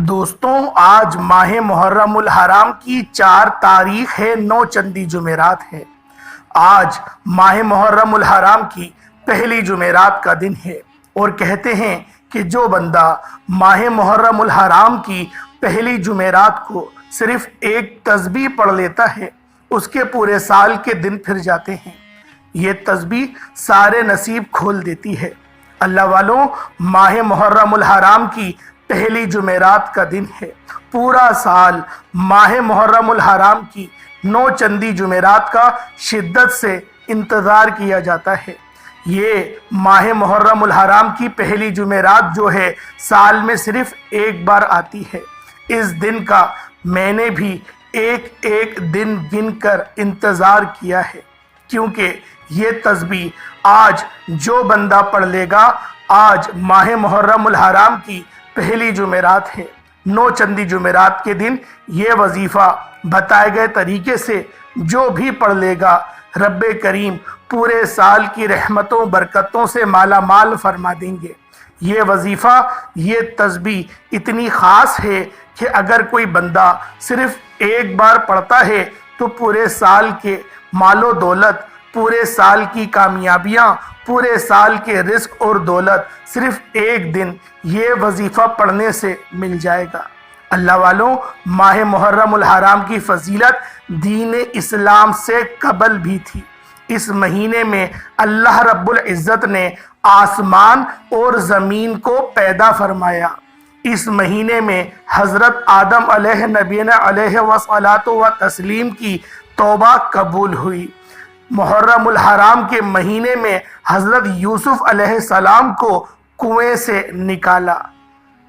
دوستوں، آج ماہ محرم الحرام کی 4 تاریخ ہے، 9 چندی جمعرات ہے۔ آج ماہ محرم الحرام کی پہلی جمعرات کا دن ہے اور کہتے ہیں کہ جو بندہ ماہ محرم الحرام کی پہلی جمعرات کو صرف ایک تسبیح پڑھ لیتا ہے، اس کے پورے سال کے دن پھر جاتے ہیں۔ یہ تسبیح سارے نصیب کھول دیتی ہے۔ اللہ والوں، ماہ محرم الحرام کی پہلی جمعرات کا دن ہے۔ پورا سال ماہ محرم الحرام کی 9 چندی جمعرات کا شدت سے انتظار کیا جاتا ہے۔ یہ ماہ محرم الحرام کی پہلی جمعرات جو ہے سال میں صرف ایک بار آتی ہے۔ اس دن کا میں نے بھی ایک ایک دن گن کر انتظار کیا ہے، کیونکہ یہ تسبیح آج جو بندہ پڑھ لے گا، آج ماہ محرم الحرام کی پہلی جمعرات ہے، 9 چندی جمعرات کے دن یہ وظیفہ بتائے گئے طریقے سے جو بھی پڑھ لے گا، رب کریم پورے سال کی رحمتوں برکتوں سے مالا مال فرما دیں گے۔ یہ وظیفہ، یہ تسبیح اتنی خاص ہے کہ اگر کوئی بندہ صرف ایک بار پڑھتا ہے تو پورے سال کے مال و دولت، پورے سال کی کامیابیاں، پورے سال کے رزق اور دولت صرف ایک دن یہ وظیفہ پڑھنے سے مل جائے گا۔ اللہ والوں، ماہ محرم الحرام کی فضیلت دین اسلام سے قبل بھی تھی۔ اس مہینے میں اللہ رب العزت نے آسمان اور زمین کو پیدا فرمایا۔ اس مہینے میں حضرت آدم علیہ نبینا علیہ وصلاۃ و تسلیم کی توبہ قبول ہوئی۔ محرم الحرام کے مہینے میں حضرت یوسف علیہ السلام کو کنویں سے نکالا۔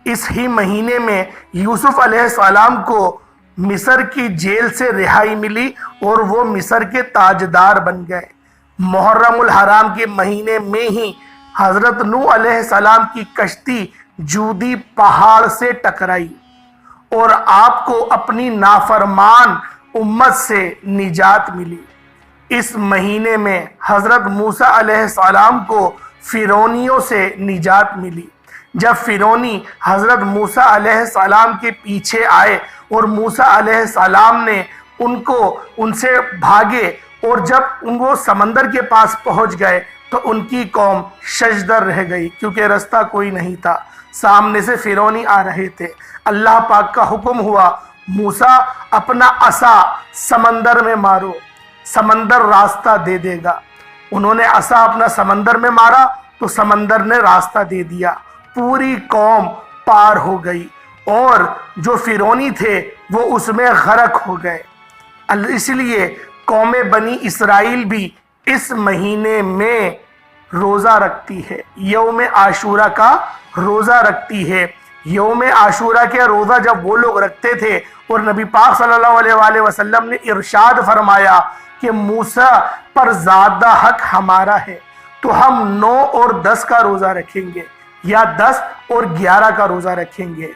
اس ہی مہینے میں یوسف علیہ السلام کو مصر کی جیل سے رہائی ملی اور وہ مصر کے تاجدار بن گئے۔ محرم الحرام کے مہینے میں ہی حضرت نوح علیہ السلام کی کشتی جودی پہاڑ سے ٹکرائی اور آپ کو اپنی نافرمان امت سے نجات ملی۔ اس مہینے میں حضرت موسیٰ علیہ السلام کو فرعونیوں سے نجات ملی۔ جب فرعونی حضرت موسیٰ علیہ السلام کے پیچھے آئے اور موسیٰ علیہ السلام نے ان سے بھاگے، اور جب وہ سمندر کے پاس پہنچ گئے تو ان کی قوم ششدر رہ گئی، کیونکہ راستہ کوئی نہیں تھا، سامنے سے فرعونی آ رہے تھے۔ اللہ پاک کا حکم ہوا، موسیٰ اپنا عصا سمندر میں مارو، سمندر راستہ دے دے گا۔ انہوں نے عصا اپنا سمندر میں مارا تو سمندر نے راستہ دے دیا، پوری قوم پار ہو گئی اور جو فرعونی تھے وہ اس میں غرق ہو گئے۔ اس لیے قوم بنی اسرائیل بھی اس مہینے میں روزہ رکھتی ہے، یوم عاشورہ کا روزہ رکھتی ہے۔ یوم عاشورہ کے روزہ جب وہ لوگ رکھتے تھے اور نبی پاک صلی اللہ علیہ وآلہ وسلم نے ارشاد فرمایا کہ موسیٰ پر زیادہ حق ہمارا ہے، تو ہم 9 اور 10 کا روزہ رکھیں گے یا 10 اور 11 کا روزہ رکھیں گے۔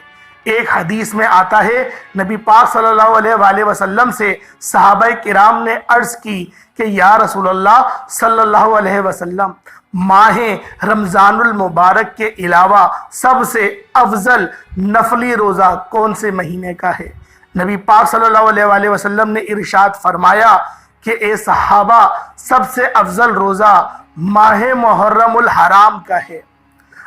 ایک حدیث میں آتا ہے، نبی پاک صلی اللہ علیہ وآلہ وسلم سے صحابہ کرام نے عرض کی کہ یا رسول اللہ صلی اللہ علیہ وسلم، ماہ رمضان المبارک کے علاوہ سب سے افضل نفلی روزہ کون سے مہینے کا ہے؟ نبی پاک صلی اللہ علیہ وآلہ وسلم نے ارشاد فرمایا کہ اے صحابہ، سب سے افضل روزہ ماہ محرم الحرام کا ہے۔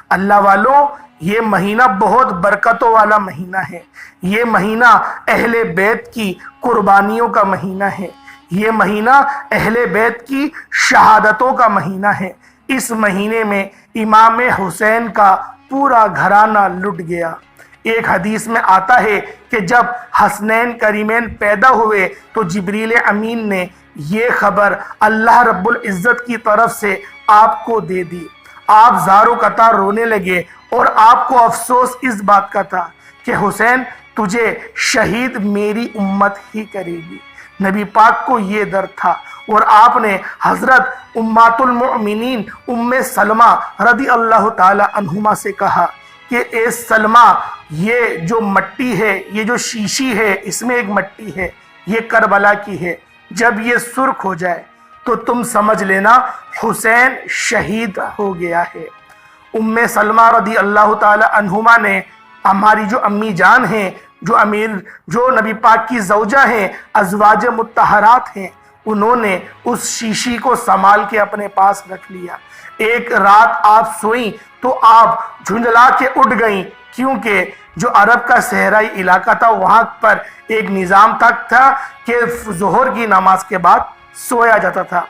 اللہ والوں، یہ مہینہ بہت برکتوں والا مہینہ ہے۔ یہ مہینہ اہل بیت کی قربانیوں کا مہینہ ہے۔ یہ مہینہ اہل بیت کی شہادتوں کا مہینہ ہے۔ اس مہینے میں امام حسین کا پورا گھرانہ لٹ گیا۔ ایک حدیث میں آتا ہے کہ جب حسنین کریمین پیدا ہوئے تو جبریل امین نے یہ خبر اللہ رب العزت کی طرف سے آپ کو دے دی۔ آپ زار و قطار رونے لگے اور آپ کو افسوس اس بات کا تھا کہ حسین، تجھے شہید میری امت ہی کرے گی۔ نبی پاک کو یہ درد تھا اور آپ نے حضرت امہات المؤمنین ام سلمہ رضی اللہ تعالی عنہما سے کہا کہ اے سلمہ، یہ جو مٹی ہے، یہ جو شیشی ہے، اس میں ایک مٹی ہے، یہ کربلا کی ہے، جب یہ سرخ ہو جائے تو تم سمجھ لینا حسین شہید ہو گیا ہے۔ ام سلمہ رضی اللہ تعالی عنہما نے ہماری جو امی جان ہیں، جو نبی پاک کی زوجہ ہیں، ازواج مطہرات ہیں، انہوں نے اس شیشی کو سنبھال کے اپنے پاس رکھ لیا۔ ایک رات آپ سوئیں تو آپ جھنجلا کے اٹھ گئیں، کیونکہ جو عرب کا صحرائی علاقہ تھا وہاں پر ایک نظام تک تھا کہ ظہر کی نماز کے بعد سویا جاتا تھا،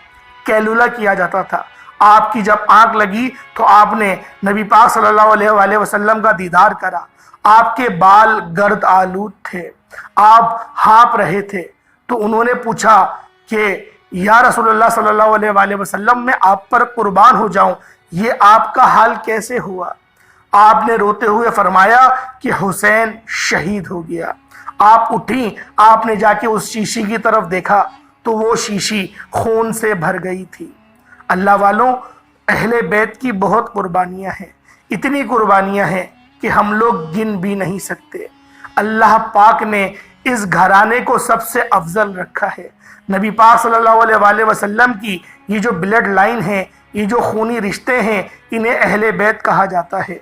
قیلولہ کیا جاتا تھا۔ آپ کی جب آنکھ لگی تو آپ نے نبی پاک صلی اللہ علیہ وآلہ وسلم کا دیدار کرا۔ آپ کے بال گرد آلود تھے، آپ ہانپ رہے تھے، تو انہوں نے پوچھا کہ یا رسول اللہ صلی اللہ علیہ وآلہ وسلم، میں آپ پر قربان ہو جاؤں، یہ آپ کا حال کیسے ہوا؟ آپ نے روتے ہوئے فرمایا کہ حسین شہید ہو گیا۔ آپ اٹھیں، آپ نے جا کے اس شیشی کی طرف دیکھا تو وہ شیشی خون سے بھر گئی تھی۔ اللہ والوں، اہل بیت کی بہت قربانیاں ہیں، اتنی قربانیاں ہیں کہ ہم لوگ گن بھی نہیں سکتے۔ اللہ پاک نے اس گھرانے کو سب سے افضل رکھا ہے۔ نبی پاک صلی اللہ علیہ وآلہ وسلم کی یہ جو بلڈ لائن ہے، یہ جو خونی رشتے ہیں، انہیں اہل بیت کہا جاتا ہے۔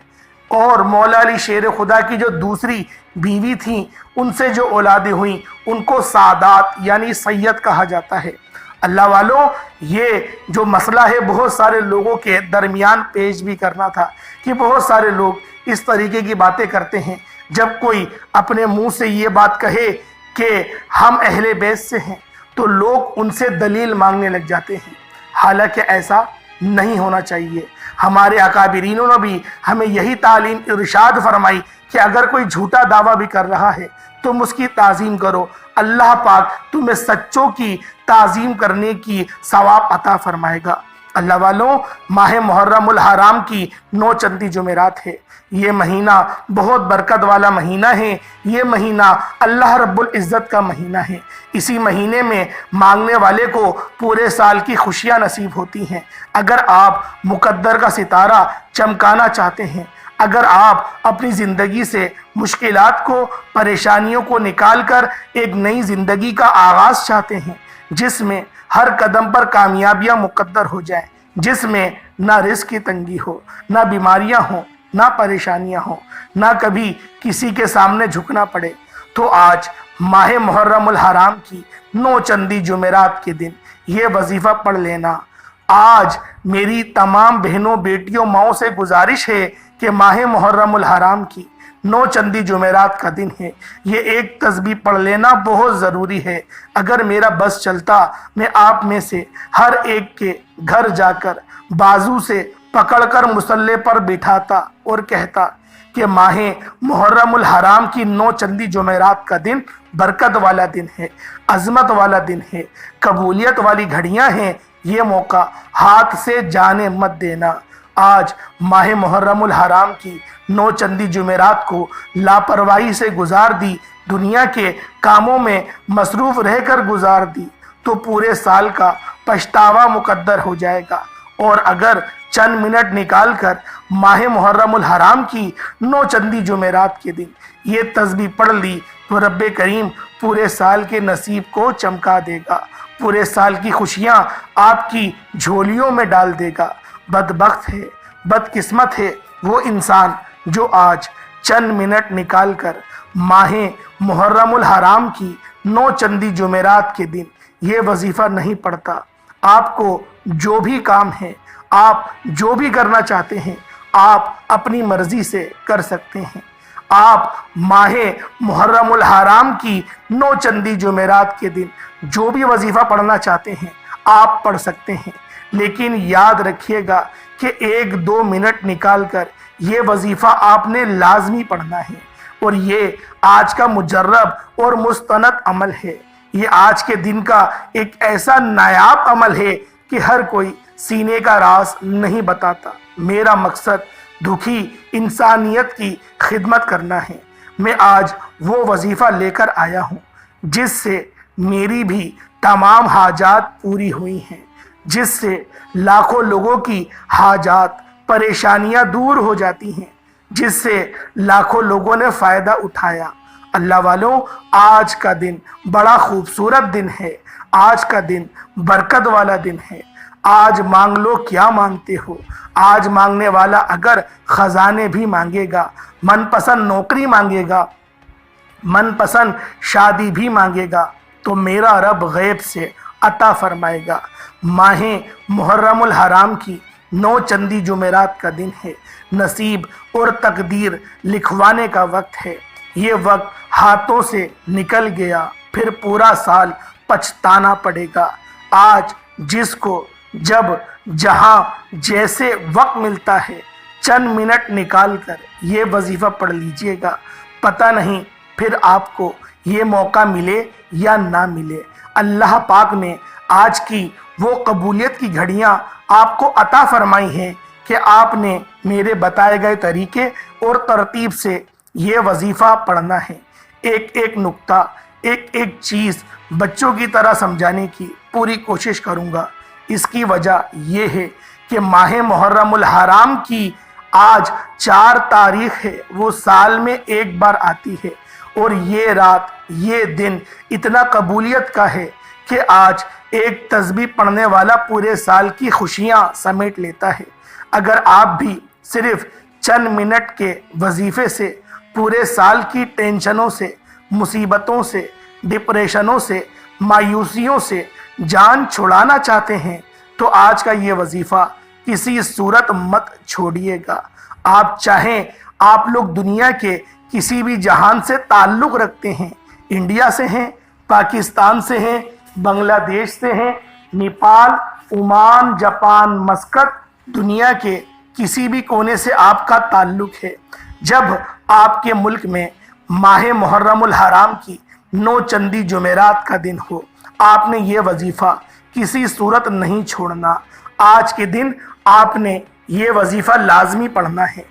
اور مولا علی شیر خدا کی جو دوسری بیوی تھیں، ان سے جو اولادیں ہوئیں، ان کو سادات یعنی سید کہا جاتا ہے۔ اللہ والوں، یہ جو مسئلہ ہے بہت سارے لوگوں کے درمیان پیش بھی کرنا تھا کہ بہت سارے لوگ اس طریقے کی باتیں کرتے ہیں۔ جب کوئی اپنے منہ سے یہ بات کہے کہ ہم اہل بیت سے ہیں تو لوگ ان سے دلیل مانگنے لگ جاتے ہیں، حالانکہ ایسا نہیں ہونا چاہیے۔ ہمارے اکابرینوں نے بھی ہمیں یہی تعلیم ارشاد فرمائی کہ اگر کوئی جھوٹا دعویٰ بھی کر رہا ہے تم اس کی تعظیم کرو، اللہ پاک تمہیں سچوں کی تعظیم کرنے کی ثواب عطا فرمائے گا۔ اللہ والوں، ماہ محرم الحرام کی 9 چندی جمعرات ہے۔ یہ مہینہ بہت برکت والا مہینہ ہے، یہ مہینہ اللہ رب العزت کا مہینہ ہے۔ اسی مہینے میں مانگنے والے کو پورے سال کی خوشیاں نصیب ہوتی ہیں۔ اگر آپ مقدر کا ستارہ چمکانا چاہتے ہیں، اگر آپ اپنی زندگی سے مشکلات کو، پریشانیوں کو نکال کر ایک نئی زندگی کا آغاز چاہتے ہیں، جس میں ہر قدم پر کامیابیاں مقدر ہو جائیں، جس میں نہ رزق کی تنگی ہو، نہ بیماریاں ہوں، نہ پریشانیاں ہوں، نہ کبھی کسی کے سامنے جھکنا پڑے، تو آج ماہ محرم الحرام کی 9 چندی جمعرات کے دن یہ وظیفہ پڑھ لینا۔ آج میری تمام بہنوں، بیٹیوں، ماؤں سے گزارش ہے کہ ماہ محرم الحرام کی 9 چندی جمعرات کا دن ہے، یہ ایک تسبیح پڑھ لینا بہت ضروری ہے۔ اگر میرا بس چلتا، میں آپ میں سے ہر ایک کے گھر جا کر بازو سے پکڑ کر مصلی پر بٹھاتا اور کہتا کہ ماہ محرم الحرام کی 9 چندی جمعرات کا دن برکت والا دن ہے، عظمت والا دن ہے، قبولیت والی گھڑیاں ہیں، یہ موقع ہاتھ سے جانے مت دینا۔ آج ماہ محرم الحرام کی 9 چندی جمعرات کو لاپرواہی سے گزار دی، دنیا کے کاموں میں مصروف رہ کر گزار دی، تو پورے سال کا پچھتاوا مقدر ہو جائے گا۔ اور اگر چند منٹ نکال کر ماہ محرم الحرام کی 9 چندی جمعرات کے دن یہ تسبیح پڑھ لی تو رب کریم پورے سال کے نصیب کو چمکا دے گا، پورے سال کی خوشیاں آپ کی جھولیوں میں ڈال دے گا۔ بدبخت ہے، بدقسمت ہے وہ انسان جو آج چند منٹ نکال کر ماہ محرم الحرام کی 9 چندی جمعرات کے دن یہ وظیفہ نہیں پڑھتا۔ آپ کو جو بھی کام ہے، آپ جو بھی کرنا چاہتے ہیں، آپ اپنی مرضی سے کر سکتے ہیں۔ آپ ماہ محرم الحرام کی 9 چندی جمعرات کے دن جو بھی وظیفہ پڑھنا چاہتے ہیں آپ پڑھ سکتے ہیں، لیکن یاد رکھیے گا کہ 1-2 منٹ نکال کر یہ وظیفہ آپ نے لازمی پڑھنا ہے، اور یہ آج کا مجرب اور مستند عمل ہے۔ یہ آج کے دن کا ایک ایسا نایاب عمل ہے کہ ہر کوئی سینے کا راز نہیں بتاتا۔ میرا مقصد دکھی انسانیت کی خدمت کرنا ہے۔ میں آج وہ وظیفہ لے کر آیا ہوں جس سے میری بھی تمام حاجات پوری ہوئی ہیں، جس سے لاکھوں لوگوں کی حاجات، پریشانیاں دور ہو جاتی ہیں، جس سے لاکھوں لوگوں نے فائدہ اٹھایا۔ اللہ والوں، آج کا دن بڑا خوبصورت دن ہے، آج کا دن برکت والا دن ہے۔ آج مانگ لو کیا مانگتے ہو۔ آج مانگنے والا اگر خزانے بھی مانگے گا، من پسند نوکری مانگے گا، من پسند شادی بھی مانگے گا، تو میرا رب غیب سے عطا فرمائے گا۔ ماہ محرم الحرام کی 9 چندی جمعرات کا دن ہے۔ نصیب اور تقدیر لکھوانے کا وقت ہے۔ یہ وقت ہاتھوں سے نکل گیا، پھر پورا سال پچھتانا پڑے گا۔ آج جس کو جب جہاں جیسے وقت ملتا ہے، چند منٹ نکال کر یہ وظیفہ پڑھ لیجئے گا۔ پتہ نہیں پھر آپ کو یہ موقع ملے یا نہ ملے۔ اللہ پاک نے آج کی وہ قبولیت کی گھڑیاں آپ کو عطا فرمائی ہیں کہ آپ نے میرے بتائے گئے طریقے اور ترتیب سے یہ وظیفہ پڑھنا ہے۔ ایک ایک نقطہ، ایک ایک چیز بچوں کی طرح سمجھانے کی پوری کوشش کروں گا۔ اس کی وجہ یہ ہے کہ ماہ محرم الحرام کی آج 4 تاریخ ہے، وہ سال میں ایک بار آتی ہے، اور یہ رات، یہ دن اتنا قبولیت کا ہے کہ آج ایک تسبیح پڑھنے والا پورے سال کی خوشیاں سمیٹ لیتا ہے۔ اگر آپ بھی صرف چند منٹ کے وظیفے سے پورے سال کی ٹینشنوں سے، مصیبتوں سے، ڈپریشنوں سے، مایوسیوں سے جان چھڑانا چاہتے ہیں، تو آج کا یہ وظیفہ کسی صورت مت چھوڑیے گا۔ آپ چاہیں آپ لوگ دنیا کے کسی بھی جہان سے تعلق رکھتے ہیں، انڈیا سے ہیں، پاکستان سے ہیں، بنگلہ دیش سے ہیں، نیپال، عمان، جاپان، مسقط، دنیا کے کسی بھی کونے سے آپ کا تعلق ہے، جب آپ کے ملک میں ماہ محرم الحرام کی 9 چندی جمعرات کا دن ہو، آپ نے یہ وظیفہ کسی صورت نہیں چھوڑنا۔ آج کے دن آپ نے یہ وظیفہ لازمی پڑھنا ہے۔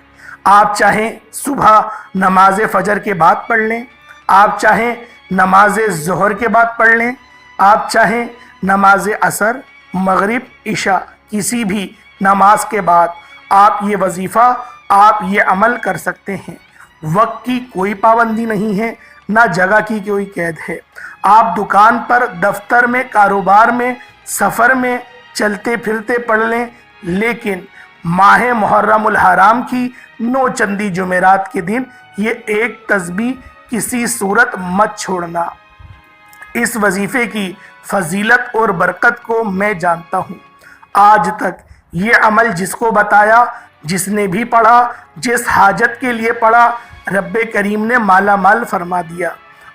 آپ چاہیں صبح نماز فجر کے بعد پڑھ لیں، آپ چاہیں نماز ظہر کے بعد پڑھ لیں، آپ چاہیں نماز عصر، مغرب، عشاء، کسی بھی نماز کے بعد آپ یہ وظیفہ، آپ یہ عمل کر سکتے ہیں۔ وقت کی کوئی پابندی نہیں ہے، نہ جگہ کی کوئی قید ہے۔ آپ دکان پر، دفتر میں، کاروبار میں، سفر میں چلتے پھرتے پڑھ لیں، لیکن ماہ محرم الحرام کی 9 چندی جمعرات کے دن یہ ایک تسبیح کسی صورت مت چھوڑنا۔ اس وظیفے کی فضیلت اور برکت کو میں جانتا ہوں۔ آج تک یہ عمل جس کو بتایا، جس نے بھی پڑھا، جس حاجت کے لیے پڑھا، رب کریم نے مالا مال فرما دیا۔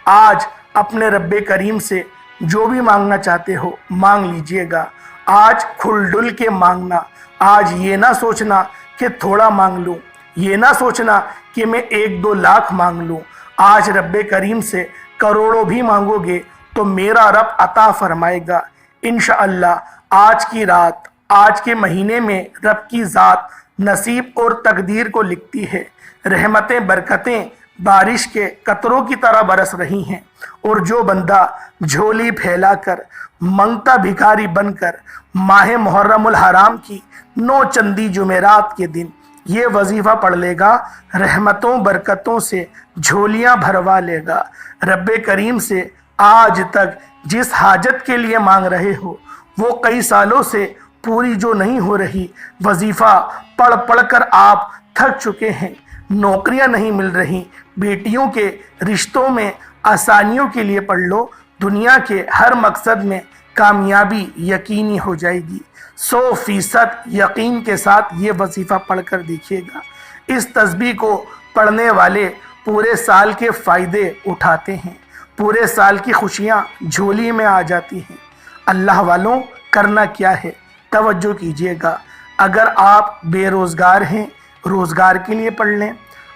آج اپنے رب کریم سے جو بھی مانگنا چاہتے ہو مانگ لیجئے گا۔ آج کھل ڈل کے مانگنا۔ آج یہ نہ سوچنا کہ تھوڑا مانگ لوں، یہ نہ سوچنا کہ میں 1-2 لاکھ مانگ لوں۔ آج رب کریم سے کروڑوں بھی مانگو گے تو میرا رب عطا فرمائے گا انشاءاللہ۔ آج کی رات، آج کے مہینے میں رب کی ذات نصیب اور تقدیر کو لکھتی ہے۔ رحمتیں، برکتیں بارش کے قطروں کی طرح برس رہی ہیں، اور جو بندہ جھولی پھیلا کر، منگتا بھکاری بن کر ماہ محرم الحرام کی 9 چندی جمعرات کے دن یہ وظیفہ پڑھ لے گا، رحمتوں برکتوں سے جھولیاں بھروا لے گا۔ رب کریم سے آج تک جس حاجت کے لیے مانگ رہے ہو، وہ کئی سالوں سے پوری جو نہیں ہو رہی، وظیفہ پڑھ پڑھ کر آپ تھک چکے ہیں، نوکریاں نہیں مل رہی، بیٹیوں کے رشتوں میں آسانیوں کے لیے پڑھ لو، دنیا کے ہر مقصد میں کامیابی یقینی ہو جائے گی۔ 100% یقین کے ساتھ یہ وظیفہ پڑھ کر دیکھیے گا۔ اس تسبیح کو پڑھنے والے پورے سال کے فائدے اٹھاتے ہیں، پورے سال کی خوشیاں جھولی میں آ جاتی ہیں۔ اللہ والوں، کرنا کیا ہے؟ توجہ کیجیے گا۔ اگر آپ بے روزگار ہیں، روزگار کے لیے پڑھ لیں۔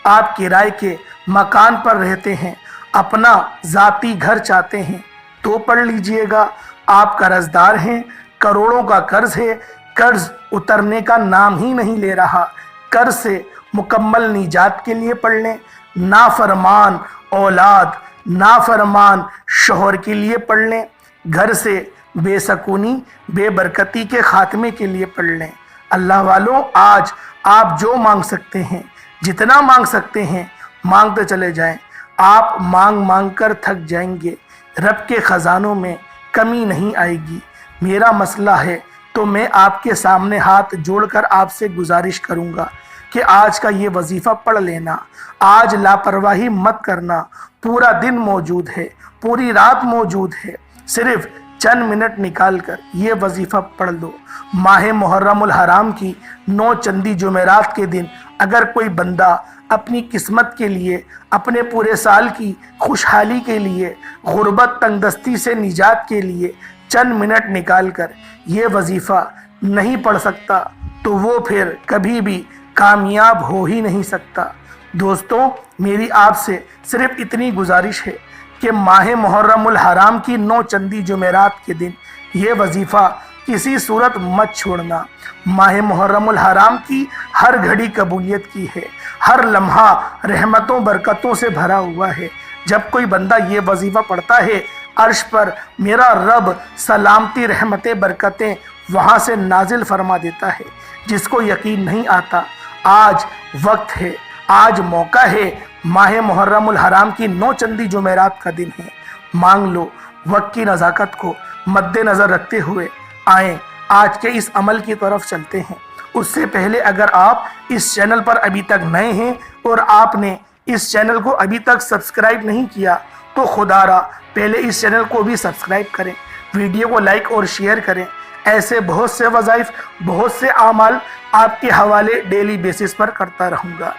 آپ کرائے کے مکان پر رہتے ہیں، اپنا ذاتی گھر چاہتے ہیں تو پڑھ لیجئے گا۔ آپ قرض دار ہیں، کروڑوں کا قرض ہے، قرض اترنے کا نام ہی نہیں لے رہا، قرض سے مکمل نجات کے لیے پڑھ لیں۔ نافرمان اولاد، نافرمان شوہر کے لیے پڑھ لیں۔ گھر سے بے سکونی، بے برکتی کے خاتمے کے لیے پڑھ لیں۔ اللہ والوں، آج آپ جو مانگ سکتے ہیں، جتنا مانگ سکتے ہیں، مانگتے چلے جائیں۔ آپ مانگ مانگ کر تھک جائیں گے، رب کے خزانوں میں کمی نہیں آئے گی۔ میرا مسئلہ ہے تو میں آپ کے سامنے ہاتھ جوڑ کر آپ سے گزارش کروں گا کہ آج کا یہ وظیفہ پڑھ لینا، آج لاپرواہی مت کرنا، پورا دن موجود ہے، پوری رات موجود ہے، صرف چند منٹ نکال کر یہ وظیفہ پڑھ لو۔ ماہ محرم الحرام کی 9 چندی جمعرات کے دن اگر کوئی بندہ اپنی قسمت کے لیے، اپنے پورے سال کی خوشحالی کے لیے، غربت تنگ دستی سے نجات کے لیے چند منٹ نکال کر یہ وظیفہ نہیں پڑھ سکتا تو وہ پھر کبھی بھی کامیاب ہو ہی نہیں سکتا۔ دوستوں، میری آپ سے صرف اتنی گزارش ہے کہ ماہ محرم الحرام کی 9 چندی جمعرات کے دن یہ وظیفہ کسی صورت مت چھوڑنا۔ ماہ محرم الحرام کی ہر گھڑی قبولیت کی ہے، ہر لمحہ رحمتوں برکتوں سے بھرا ہوا ہے۔ جب کوئی بندہ یہ وظیفہ پڑھتا ہے، عرش پر میرا رب سلامتی رحمتیں برکتیں وہاں سے نازل فرما دیتا ہے۔ جس کو یقین نہیں آتا، آج وقت ہے، آج موقع ہے، ماہ محرم الحرام کی 9 چندی جمعرات کا دن ہے۔ مانگ لو۔ وقت کی نزاکت کو مد نظر رکھتے ہوئے آئیں آج کے اس عمل کی طرف چلتے ہیں۔ اس سے پہلے اگر آپ اس چینل پر ابھی تک نئے ہیں اور آپ نے اس چینل کو ابھی تک سبسکرائب نہیں کیا تو خدا را پہلے اس چینل کو بھی سبسکرائب کریں، ویڈیو کو لائک اور شیئر کریں۔ ایسے بہت سے وظائف، بہت سے اعمال آپ کے حوالے ڈیلی بیسس پر کرتا رہوں گا۔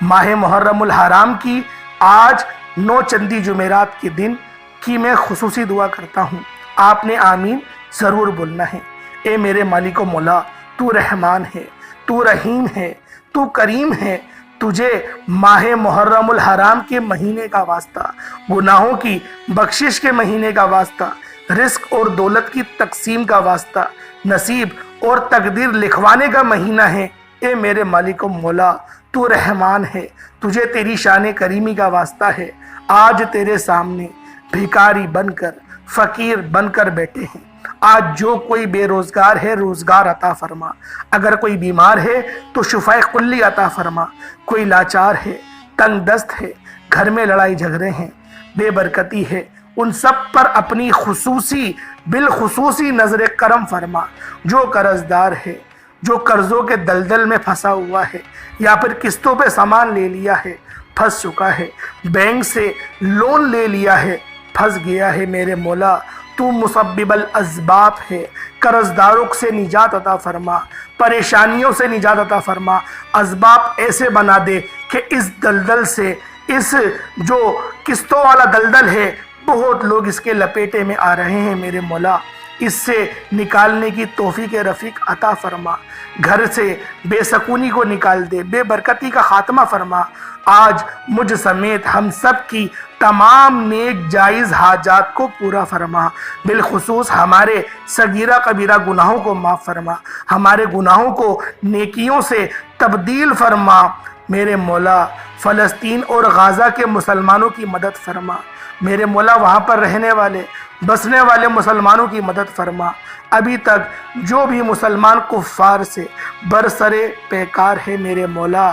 ماہ محرم الحرام کی آج 9 چندی جمعرات کے دن کی میں خصوصی دعا کرتا ہوں، آپ نے آمین ضرور بولنا ہے۔ اے میرے مالک و مولا، تو رحمان ہے، تو رحیم ہے، تو کریم ہے، تجھے ماہ محرم الحرام کے مہینے کا واسطہ، گناہوں کی بخشش کے مہینے کا واسطہ، رزق اور دولت کی تقسیم کا واسطہ، نصیب اور تقدیر لکھوانے کا مہینہ ہے۔ اے میرے مالک و مولا، تو رحمان ہے، تجھے تیری شان کریمی کا واسطہ ہے۔ آج تیرے سامنے بھکاری بن کر، فقیر بن کر بیٹھے ہیں۔ آج جو کوئی بے روزگار ہے روزگار عطا فرما، اگر کوئی بیمار ہے تو شفائے کلی عطا فرما، کوئی لاچار ہے، تنگ دست ہے، گھر میں لڑائی جھگڑے ہیں، بے برکتی ہے، ان سب پر اپنی بالخصوصی نظر کرم فرما۔ جو قرض دار ہے، جو قرضوں کے دلدل میں پھنسا ہوا ہے یا پھر قسطوں پہ سامان لے لیا ہے، پھنس چکا ہے، بینک سے لون لے لیا ہے، پھنس گیا ہے، میرے مولا تو مسبب الاسباب ہے، قرض داروں سے نجات عطا فرما، پریشانیوں سے نجات عطا فرما، اسباب ایسے بنا دے کہ اس دلدل سے، اس جو قسطوں والا دلدل ہے، بہت لوگ اس کے لپیٹے میں آ رہے ہیں، میرے مولا اس سے نکالنے کی توفیق رفیق عطا فرما، گھر سے بے سکونی کو نکال دے، بے برکتی کا خاتمہ فرما۔ آج مجھ سمیت ہم سب کی تمام نیک جائز حاجات کو پورا فرما، بالخصوص ہمارے صغیرہ کبیرہ گناہوں کو معاف فرما، ہمارے گناہوں کو نیکیوں سے تبدیل فرما، میرے مولا فلسطین اور غزہ کے مسلمانوں کی مدد فرما، میرے مولا وہاں پر رہنے والے بسنے والے مسلمانوں کی مدد فرما۔ ابھی تک جو بھی مسلمان کفار سے برسرے پیکار ہے، میرے مولا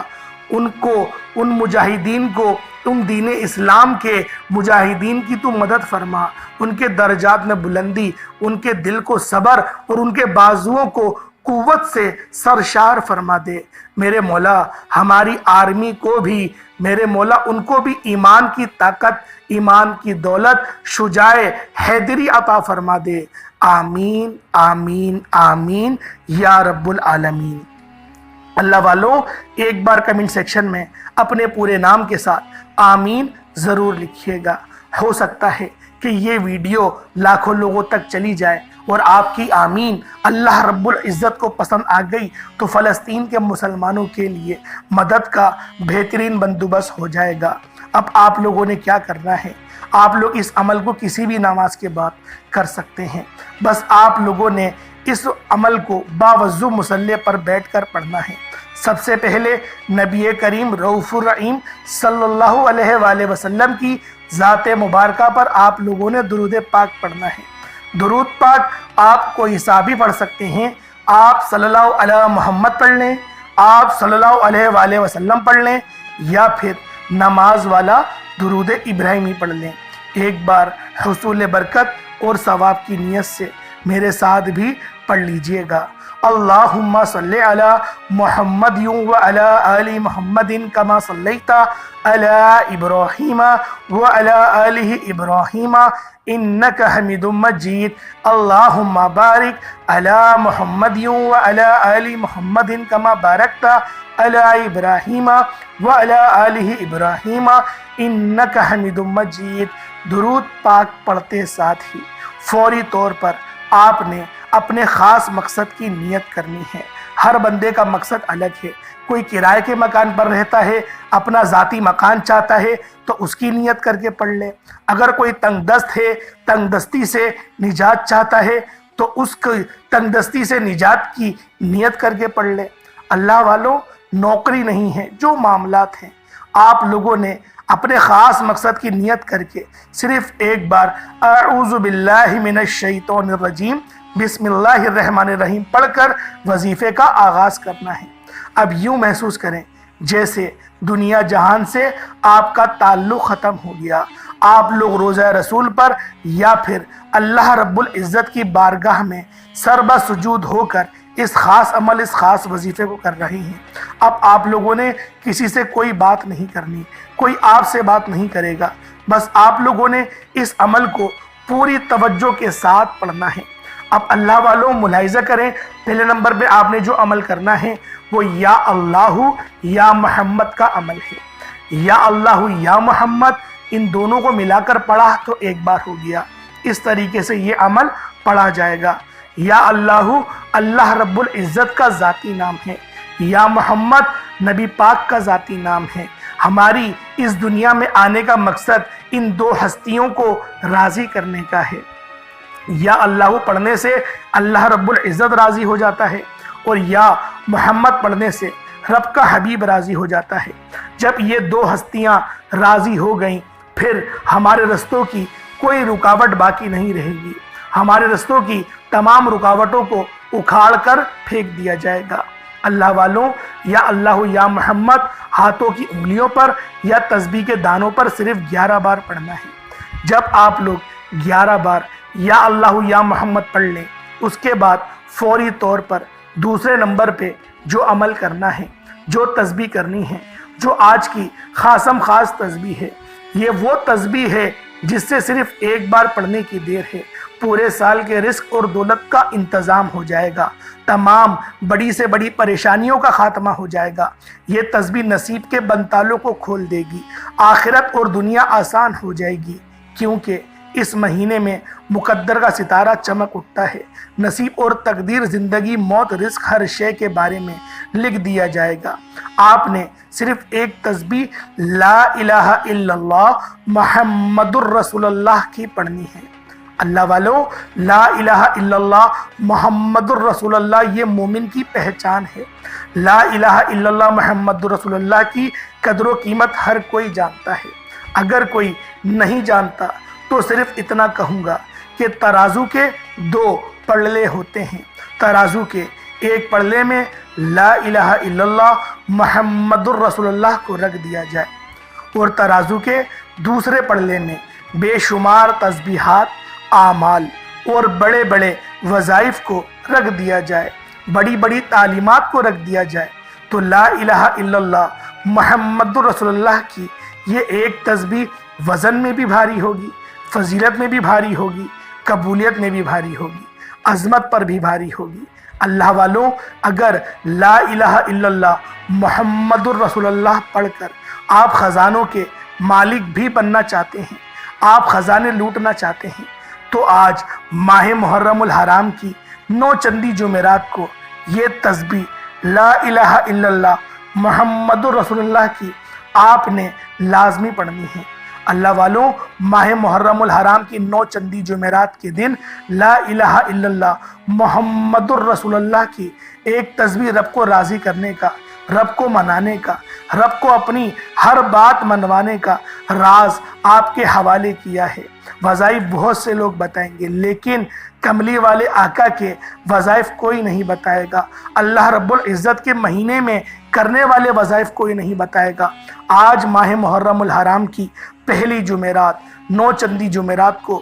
ان مجاہدین کو، تم دین اسلام کے مجاہدین کی تو مدد فرما، ان کے درجات میں بلندی، ان کے دل کو صبر اور ان کے بازوؤں کو قوت سے سرشار فرما دے، میرے مولا ہماری آرمی کو بھی، میرے مولا ان کو بھی ایمان کی طاقت، ایمان کی دولت، شجاع حیدری عطا فرما دے۔ آمین آمین آمین یا رب العالمین۔ اللہ والوں، ایک بار کمنٹ سیکشن میں اپنے پورے نام کے ساتھ آمین ضرور لکھیے گا۔ ہو سکتا ہے کہ یہ ویڈیو لاکھوں لوگوں تک چلی جائے اور آپ کی آمین اللہ رب العزت کو پسند آ گئی تو فلسطین کے مسلمانوں کے لیے مدد کا بہترین بندوبست ہو جائے گا۔ اب آپ لوگوں نے کیا کرنا ہے؟ آپ لوگ اس عمل کو کسی بھی نماز کے بعد کر سکتے ہیں، بس آپ لوگوں نے اس عمل کو باوضو مصلی پر بیٹھ کر پڑھنا ہے۔ سب سے پہلے نبی کریم رؤوف الرحیم صلی اللہ علیہ وآلہ وسلم کی ذات مبارکہ پر آپ لوگوں نے درود پاک پڑھنا ہے۔ درود پاک آپ کوئی حساب بھی پڑھ سکتے ہیں، آپ صلی اللہ علیہ محمد پڑھ لیں، آپ صلی اللہ علیہ وآلہ وسلم پڑھ لیں، یا پھر نماز والا درود ابراہیمی پڑھ لیں۔ ایک بار حصول برکت اور ثواب کی نیت سے میرے ساتھ بھی پڑھ لیجئے گا۔ اللہم صلی علی محمد و علی آل محمد کما صلیت علی ابراہیم و علی آل ابراہیم انک حمید مجید۔ اللہم بارک علی محمد و علی آل محمد کما بارکت علی ابراہیم و علی آل ابراہیم انک حمید مجید۔ درود پاک پڑھتے ساتھ ہی فوری طور پر آپ نے اپنے خاص مقصد کی نیت کرنی ہے۔ ہر بندے کا مقصد الگ ہے۔ کوئی کرائے کے مکان پر رہتا ہے، اپنا ذاتی مکان چاہتا ہے تو اس کی نیت کر کے پڑھ لے۔ اگر کوئی تنگ دست ہے، تنگ دستی سے نجات چاہتا ہے تو اس کی تنگ دستی سے نجات کی نیت کر کے پڑھ لے۔ اللہ والوں، نوکری نہیں ہے، جو معاملات ہیں، آپ لوگوں نے اپنے خاص مقصد کی نیت کر کے صرف ایک بار اعوذ باللہ من الشیطان الرجیم بسم اللہ الرحمن الرحیم پڑھ کر وظیفے کا آغاز کرنا ہے۔ اب یوں محسوس کریں جیسے دنیا جہان سے آپ کا تعلق ختم ہو گیا۔ آپ لوگ روضہ رسول پر یا پھر اللہ رب العزت کی بارگاہ میں سربہ سجود ہو کر اس خاص عمل، اس خاص وظیفے کو کر رہے ہیں۔ اب آپ لوگوں نے کسی سے کوئی بات نہیں کرنی، کوئی آپ سے بات نہیں کرے گا، بس آپ لوگوں نے اس عمل کو پوری توجہ کے ساتھ پڑھنا ہے۔ اب اللہ والوں ملاحظہ کریں، پہلے نمبر پہ آپ نے جو عمل کرنا ہے وہ یا اللہ یا محمد کا عمل ہے۔ یا اللہ یا محمد ان دونوں کو ملا کر پڑھا تو ایک بار ہو گیا۔ اس طریقے سے یہ عمل پڑھا جائے گا۔ یا اللہ اللہ رب العزت کا ذاتی نام ہے، یا محمد نبی پاک کا ذاتی نام ہے۔ ہماری اس دنیا میں آنے کا مقصد ان دو ہستیوں کو راضی کرنے کا ہے۔ یا اللہ پڑھنے سے اللہ رب العزت راضی ہو جاتا ہے، اور یا محمد پڑھنے سے رب کا حبیب راضی ہو جاتا ہے۔ جب یہ دو ہستیاں راضی ہو گئیں پھر ہمارے رستوں کی کوئی رکاوٹ باقی نہیں رہے گی۔ ہمارے رستوں کی تمام رکاوٹوں کو اکھاڑ کر پھینک دیا جائے گا۔ اللہ والوں، یا اللہ یا محمد ہاتھوں کی انگلیوں پر یا تسبیح کے دانوں پر صرف 11 بار پڑھنا ہے۔ جب آپ لوگ 11 بار یا اللہ یا محمد پڑھ لیں، اس کے بعد فوری طور پر دوسرے نمبر پہ جو عمل کرنا ہے، جو تسبیح کرنی ہے، جو آج کی خاصم خاص تسبیح ہے، یہ وہ تسبیح ہے جس سے صرف ایک بار پڑھنے کی دیر ہے، پورے سال کے رزق اور دولت کا انتظام ہو جائے گا، تمام بڑی سے بڑی پریشانیوں کا خاتمہ ہو جائے گا۔ یہ تسبیح نصیب کے بنتالوں کو کھول دے گی، آخرت اور دنیا آسان ہو جائے گی، کیونکہ اس مہینے میں مقدر کا ستارہ چمک اٹھتا ہے۔ نصیب اور تقدیر، زندگی، موت، رزق، ہر شے کے بارے میں لکھ دیا جائے گا۔ آپ نے صرف ایک تسبیح لا الہ الا اللہ محمد الرسول اللہ کی پڑھنی ہے۔ اللہ والوں، لا الہ الا اللہ محمد الرسول اللہ یہ مومن کی پہچان ہے۔ لا الہ الا اللہ محمد الرسول اللہ کی قدر و قیمت ہر کوئی جانتا ہے۔ اگر کوئی نہیں جانتا تو صرف اتنا کہوں گا کہ ترازو کے 2 پلڑے ہوتے ہیں۔ ترازو کے ایک پلڑے میں لا الہ الا اللہ محمد الرسول اللہ کو رکھ دیا جائے، اور ترازو کے دوسرے پلڑے میں بے شمار تسبیحات، اعمال اور بڑے بڑے وظائف کو رکھ دیا جائے، بڑی بڑی تعلیمات کو رکھ دیا جائے، تو لا الہ الا اللہ محمد الرسول اللہ کی یہ ایک تسبیح وزن میں بھی بھاری ہوگی، فضیلت میں بھی بھاری ہوگی، قبولیت میں بھی بھاری ہوگی، عظمت پر بھی بھاری ہوگی۔ اللہ والوں، اگر لا الہ الا اللہ محمد الرسول اللہ پڑھ کر آپ خزانوں کے مالک بھی بننا چاہتے ہیں، آپ خزانے لوٹنا چاہتے ہیں، تو آج ماہ محرم الحرام کی 9 چندی جمعرات کو یہ تسبیح لا الہ الا اللہ محمد الرسول اللہ کی آپ نے لازمی پڑھنی ہے۔ اللہ والوں، ماہ محرم الحرام کی 9 چندی جمعرات کے دن لا الہ الا اللہ محمد الرسول اللہ کی ایک تسبیح رب کو راضی کرنے کا، رب کو منانے کا، رب کو اپنی ہر بات منوانے کا راز آپ کے حوالے کیا ہے۔ وظائف بہت سے لوگ بتائیں گے، لیکن کملی والے آقا کے وظائف کوئی نہیں بتائے گا۔ اللہ رب العزت کے مہینے میں کرنے والے وظائف کوئی نہیں بتائے گا۔ آج ماہ محرم الحرام کی پہلی جمعرات 9 چندی جمعرات کو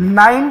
9